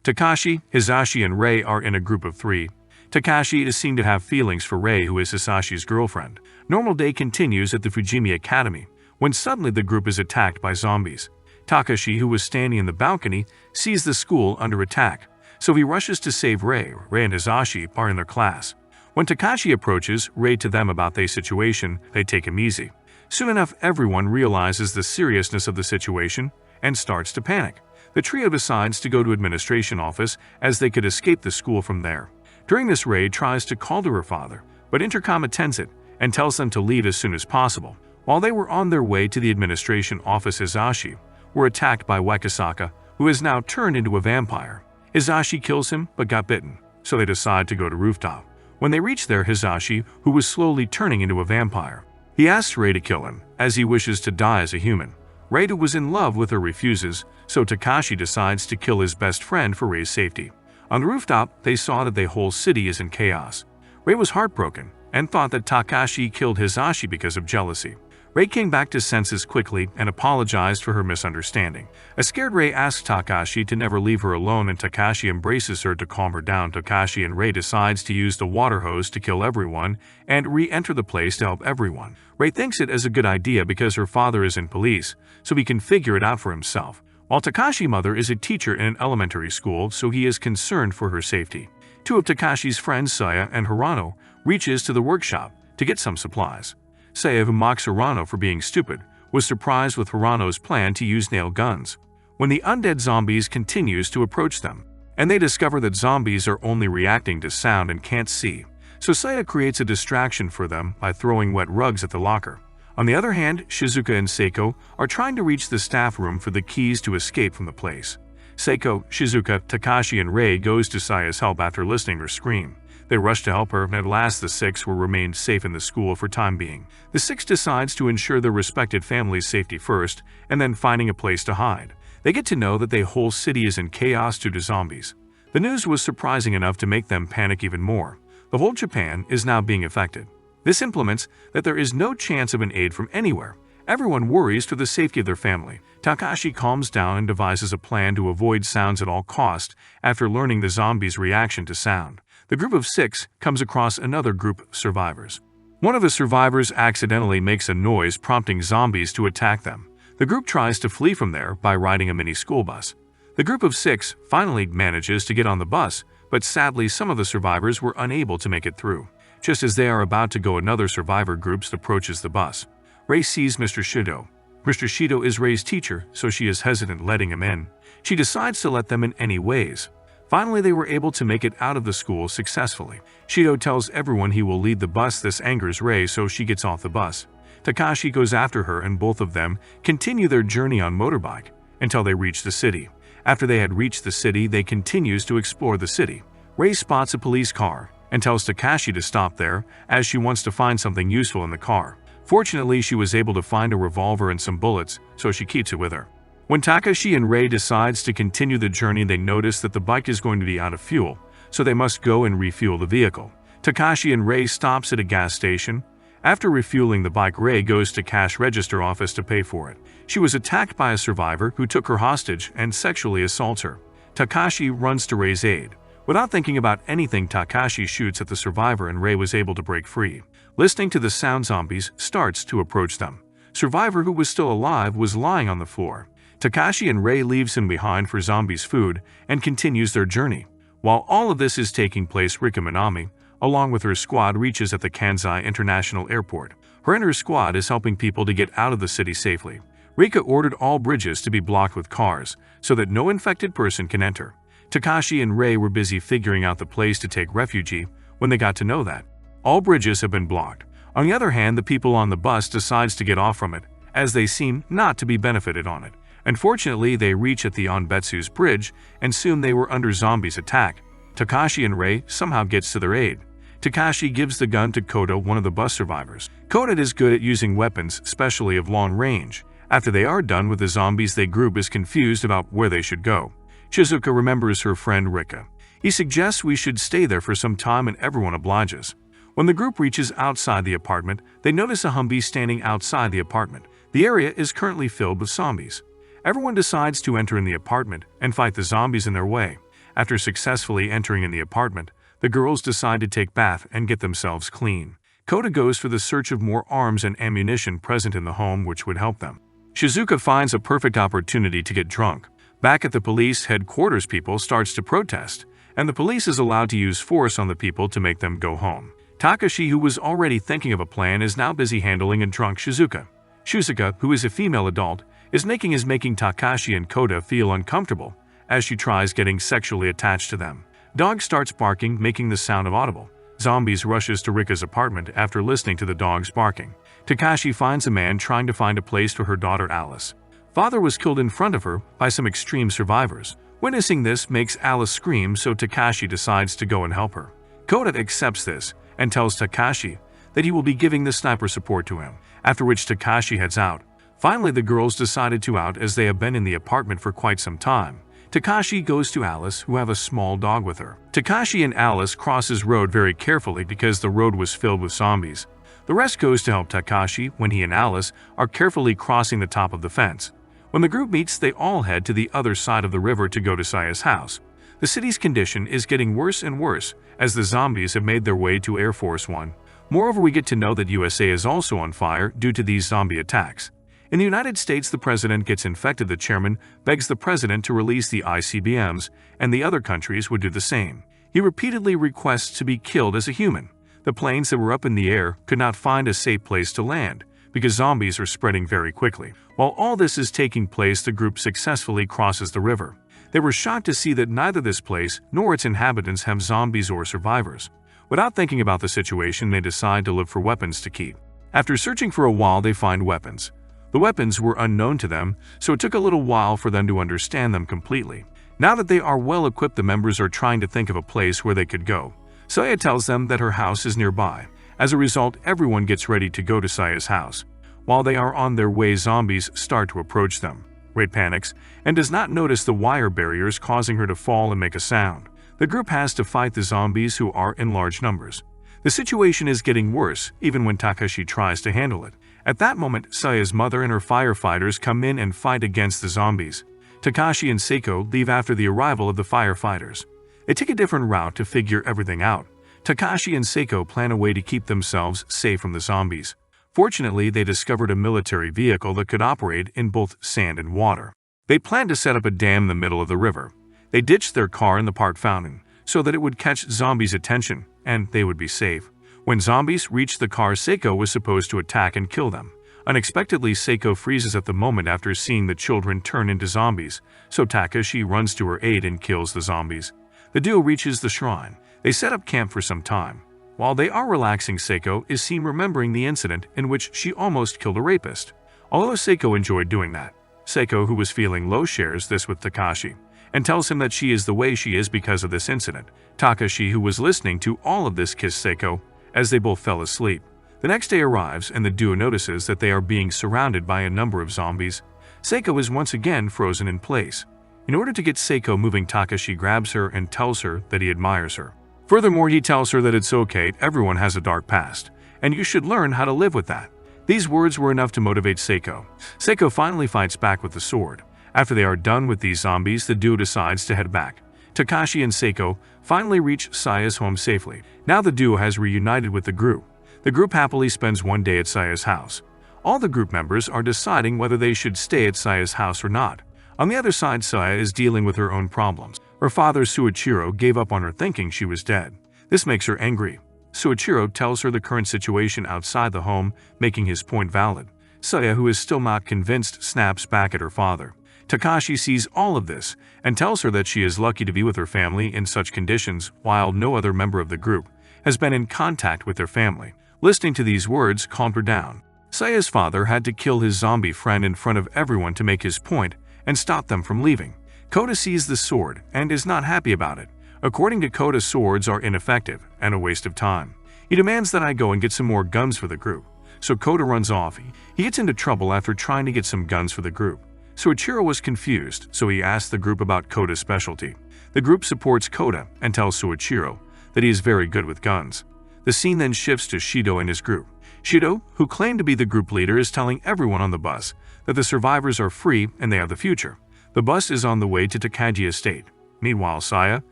Takashi, Hisashi, and Rei are in a group of 3. Takashi is seen to have feelings for Rei, who is Hisashi's girlfriend. Normal day continues at the Fujimi Academy, when suddenly the group is attacked by zombies. Takashi, who was standing in the balcony, sees the school under attack, so he rushes to save Rei. Rei and Hisashi are in their class. When Takashi approaches Rei to them about the situation, they take him easy. Soon enough, everyone realizes the seriousness of the situation and starts to panic. The trio decides to go to administration office as they could escape the school from there. During this, Rei tries to call to her father, but intercom attends it and tells them to leave as soon as possible. While they were on their way to the administration office, Hisashi were attacked by Wakasaka, who is now turned into a vampire. Hisashi kills him but got bitten, so they decide to go to Rooftop. When they reach there, Hisashi, who was slowly turning into a vampire, he asks Rei to kill him, as he wishes to die as a human. Rei, who was in love with her, refuses, so Takashi decides to kill his best friend for Rei's safety. On the rooftop, they saw that the whole city is in chaos. Rei was heartbroken and thought that Takashi killed Hisashi because of jealousy. Rei came back to senses quickly and apologized for her misunderstanding. A scared Rei asks Takashi to never leave her alone, and Takashi embraces her to calm her down. Takashi and Rei decides to use the water hose to kill everyone and re-enter the place to help everyone. Rei thinks it as a good idea because her father is in police, so he can figure it out for himself, while Takashi's mother is a teacher in an elementary school, so he is concerned for her safety. 2 of Takashi's friends, Saya and Hirano, reaches to the workshop to get some supplies. Saya, who mocks Hirano for being stupid, was surprised with Hirano's plan to use nail guns. When the undead zombies continues to approach them, and they discover that zombies are only reacting to sound and can't see, so Saya creates a distraction for them by throwing wet rugs at the locker. On the other hand, Shizuka and Saeko are trying to reach the staff room for the keys to escape from the place. Saeko, Shizuka, Takashi, and Rei goes to Saya's help after listening her scream. They rush to help her, and at last the 6 will remain safe in the school for time being. The 6 decides to ensure their respected family's safety first, and then finding a place to hide. They get to know that the whole city is in chaos due to zombies. The news was surprising enough to make them panic even more. The whole Japan is now being affected. This implements that there is no chance of an aid from anywhere. Everyone worries for the safety of their family. Takashi calms down and devises a plan to avoid sounds at all costs after learning the zombies' reaction to sound. The group of 6 comes across another group of survivors. One of the survivors accidentally makes a noise, prompting zombies to attack them. The group tries to flee from there by riding a mini school bus. The group of 6 finally manages to get on the bus, but sadly some of the survivors were unable to make it through. Just as they are about to go, another survivor group approaches the bus. Rei sees Mr. Shido. Mr. Shido is Rei's teacher, so she is hesitant letting him in. She decides to let them in any ways. Finally, they were able to make it out of the school successfully. Shido tells everyone he will lead the bus. This angers Rei, so she gets off the bus. Takashi goes after her, and both of them continue their journey on motorbike until they reach the city. After they had reached the city, they continues to explore the city. Rei spots a police car and tells Takashi to stop there as she wants to find something useful in the car. Fortunately, she was able to find a revolver and some bullets, so she keeps it with her. When Takashi and Rei decides to continue the journey, they notice that the bike is going to be out of fuel, so they must go and refuel the vehicle. Takashi and Rei stops at a gas station. After refueling the bike, Rei goes to cash register office to pay for it. She was attacked by a survivor who took her hostage and sexually assaults her. Takashi runs to Rei's aid. Without thinking about anything, Takashi shoots at the survivor and Rei was able to break free. Listening to the sound, zombies starts to approach them. Survivor, who was still alive, was lying on the floor. Takashi and Rei leaves him behind for zombies' food and continues their journey. While all of this is taking place, Rika Minami, along with her squad, reaches at the Kansai International Airport. Her and her squad is helping people to get out of the city safely. Rika ordered all bridges to be blocked with cars so that no infected person can enter. Takashi and Rei were busy figuring out the place to take refuge when they got to know that all bridges have been blocked. On the other hand, the people on the bus decides to get off from it, as they seem not to be benefited on it. Unfortunately, they reach at the Onbetsu's bridge, and soon they were under zombies' attack. Takashi and Rei somehow gets to their aid. Takashi gives the gun to Kouta, one of the bus survivors. Kouta is good at using weapons, especially of long range. After they are done with the zombies, the group is confused about where they should go. Shizuka remembers her friend Rika. He suggests we should stay there for some time, and everyone obliges. When the group reaches outside the apartment, they notice a Humvee standing outside the apartment. The area is currently filled with zombies. Everyone decides to enter in the apartment and fight the zombies in their way. After successfully entering in the apartment, the girls decide to take bath and get themselves clean. Kouta goes for the search of more arms and ammunition present in the home which would help them. Shizuka finds a perfect opportunity to get drunk. Back at the police headquarters, people starts to protest, and the police is allowed to use force on the people to make them go home. Takashi, who was already thinking of a plan, is now busy handling a drunk Shizuka. Shizuka, who is a female adult, is making Takashi and Kouta feel uncomfortable as she tries getting sexually attached to them. Dog starts barking, making the sound of audible. Zombies rushes to Rika's apartment after listening to the dog's barking. Takashi finds a man trying to find a place for her daughter Alice. Father was killed in front of her by some extreme survivors. Witnessing this makes Alice scream, so Takashi decides to go and help her. Kouta accepts this and tells Takashi that he will be giving the sniper support to him, after which Takashi heads out. Finally, the girls decided to out as they have been in the apartment for quite some time. Takashi goes to Alice, who have a small dog with her. Takashi and Alice crosses road very carefully because the road was filled with zombies. The rest goes to help Takashi when he and Alice are carefully crossing the top of the fence. When the group meets, they all head to the other side of the river to go to Saya's house. The city's condition is getting worse and worse as the zombies have made their way to Air Force One. Moreover, we get to know that USA is also on fire due to these zombie attacks. In the United States, the president gets infected. The chairman begs the president to release the ICBMs, and the other countries would do the same. He repeatedly requests to be killed as a human. The planes that were up in the air could not find a safe place to land because zombies are spreading very quickly. While all this is taking place, the group successfully crosses the river. They were shocked to see that neither this place nor its inhabitants have zombies or survivors. Without thinking about the situation, they decide to look for weapons to keep. After searching for a while, they find weapons. The weapons were unknown to them, so it took a little while for them to understand them completely. Now that they are well equipped, the members are trying to think of a place where they could go. Saya tells them that her house is nearby. As a result, everyone gets ready to go to Saya's house. While they are on their way, zombies start to approach them. Rei panics and does not notice the wire barriers, causing her to fall and make a sound. The group has to fight the zombies, who are in large numbers. The situation is getting worse even when Takashi tries to handle it. At that moment, Saya's mother and her firefighters come in and fight against the zombies. Takashi and Saeko leave after the arrival of the firefighters. They take a different route to figure everything out. Takashi and Saeko plan a way to keep themselves safe from the zombies. Fortunately, they discovered a military vehicle that could operate in both sand and water. They planned to set up a dam in the middle of the river. They ditched their car in the park fountain so that it would catch zombies' attention and they would be safe. When zombies reached the car, Saeko was supposed to attack and kill them. Unexpectedly, Saeko freezes at the moment after seeing the children turn into zombies, so Takashi runs to her aid and kills the zombies. The duo reaches the shrine. They set up camp for some time. While they are relaxing, Saeko is seen remembering the incident in which she almost killed a rapist. Although Saeko enjoyed doing that, Saeko, who was feeling low, shares this with Takashi and tells him that she is the way she is because of this incident. Takashi, who was listening to all of this, kissed Saeko as they both fell asleep. The next day arrives and the duo notices that they are being surrounded by a number of zombies. Saeko is once again frozen in place. In order to get Saeko moving, Takashi grabs her and tells her that he admires her. Furthermore, he tells her that it's okay, everyone has a dark past, and you should learn how to live with that. These words were enough to motivate Saeko. Saeko finally fights back with the sword. After they are done with these zombies, the duo decides to head back. Takashi and Saeko finally reach Saya's home safely. Now the duo has reunited with the group. The group happily spends one day at Saya's house. All the group members are deciding whether they should stay at Saya's house or not. On the other side, Saya is dealing with her own problems. Her father, Suichiro, gave up on her thinking she was dead. This makes her angry. Suichiro tells her the current situation outside the home, making his point valid. Saya, who is still not convinced, snaps back at her father. Takashi sees all of this and tells her that she is lucky to be with her family in such conditions, while no other member of the group has been in contact with their family. Listening to these words calmed her down. Saya's father had to kill his zombie friend in front of everyone to make his point and stop them from leaving. Kouta sees the sword and is not happy about it. According to Kouta, swords are ineffective and a waste of time. He demands that I go and get some more guns for the group. So Kouta runs off. He gets into trouble after trying to get some guns for the group. Suichiro was confused, so he asks the group about Kouta's specialty. The group supports Kouta and tells Suichiro that he is very good with guns. The scene then shifts to Shido and his group. Shido, who claimed to be the group leader, is telling everyone on the bus that the survivors are free and they have the future. The bus is on the way to Takagi estate. Meanwhile, Saya,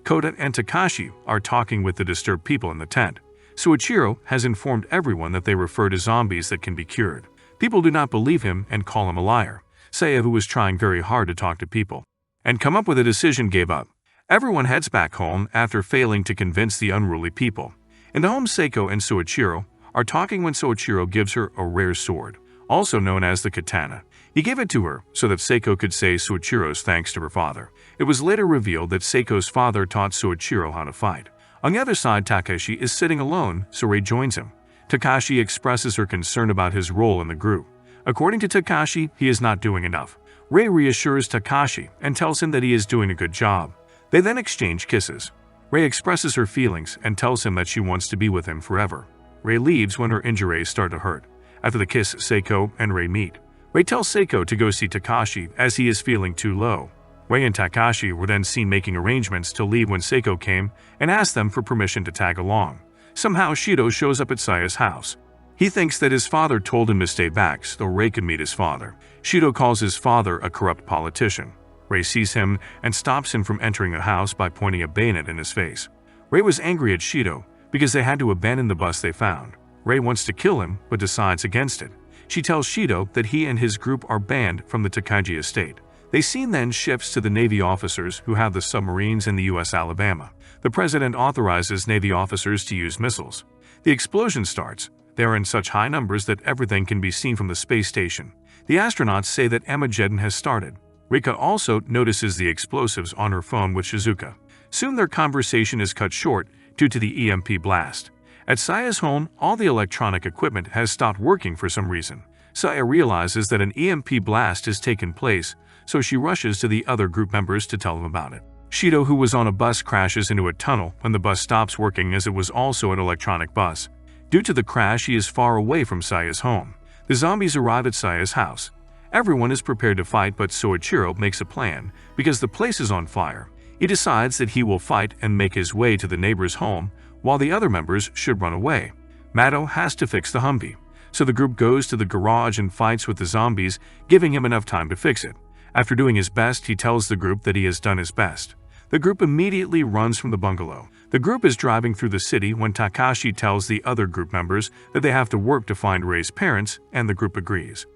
Kouta, and Takashi are talking with the disturbed people in the tent. Soichiro has informed everyone that they refer to zombies that can be cured. People do not believe him and call him a liar. Saya, who was trying very hard to talk to people and come up with a decision, gave up. Everyone heads back home after failing to convince the unruly people. In the home, Saeko and Soichiro are talking when Soichiro gives her a rare sword, also known as the katana. He gave it to her so that Saeko could say Soichiro's thanks to her father. It was later revealed that Seiko's father taught Soichiro how to fight. On the other side, Takashi is sitting alone, so Rei joins him. Takashi expresses her concern about his role in the group. According to Takashi, he is not doing enough. Rei reassures Takashi and tells him that he is doing a good job. They then exchange kisses. Rei expresses her feelings and tells him that she wants to be with him forever. Rei leaves when her injuries start to hurt. After the kiss, Saeko and Rei meet. Rei tells Saeko to go see Takashi as he is feeling too low. Rei and Takashi were then seen making arrangements to leave when Saeko came and asked them for permission to tag along. Somehow, Shido shows up at Saya's house. He thinks that his father told him to stay back so Rei could meet his father. Shido calls his father a corrupt politician. Rei sees him and stops him from entering the house by pointing a bayonet in his face. Rei was angry at Shido because they had to abandon the bus they found. Rei wants to kill him but decides against it. She tells Shido that he and his group are banned from the Takagi estate. The scene then shifts to the Navy officers who have the submarines in the U.S. Alabama. The president authorizes Navy officers to use missiles. The explosion starts. They are in such high numbers that everything can be seen from the space station. The astronauts say that Armageddon has started. Rika also notices the explosives on her phone with Shizuka. Soon their conversation is cut short due to the EMP blast. At Saya's home, all the electronic equipment has stopped working for some reason. Saya realizes that an EMP blast has taken place, so she rushes to the other group members to tell them about it. Shido, who was on a bus, crashes into a tunnel when the bus stops working, as it was also an electronic bus. Due to the crash, he is far away from Saya's home. The zombies arrive at Saya's house. Everyone is prepared to fight, but Soichiro makes a plan because the place is on fire. He decides that he will fight and make his way to the neighbor's home, while the other members should run away. Mato has to fix the Humvee, so the group goes to the garage and fights with the zombies, giving him enough time to fix it. After doing his best, he tells the group that he has done his best. The group immediately runs from the bungalow. The group is driving through the city when Takashi tells the other group members that they have to work to find Rei's parents, and the group agrees.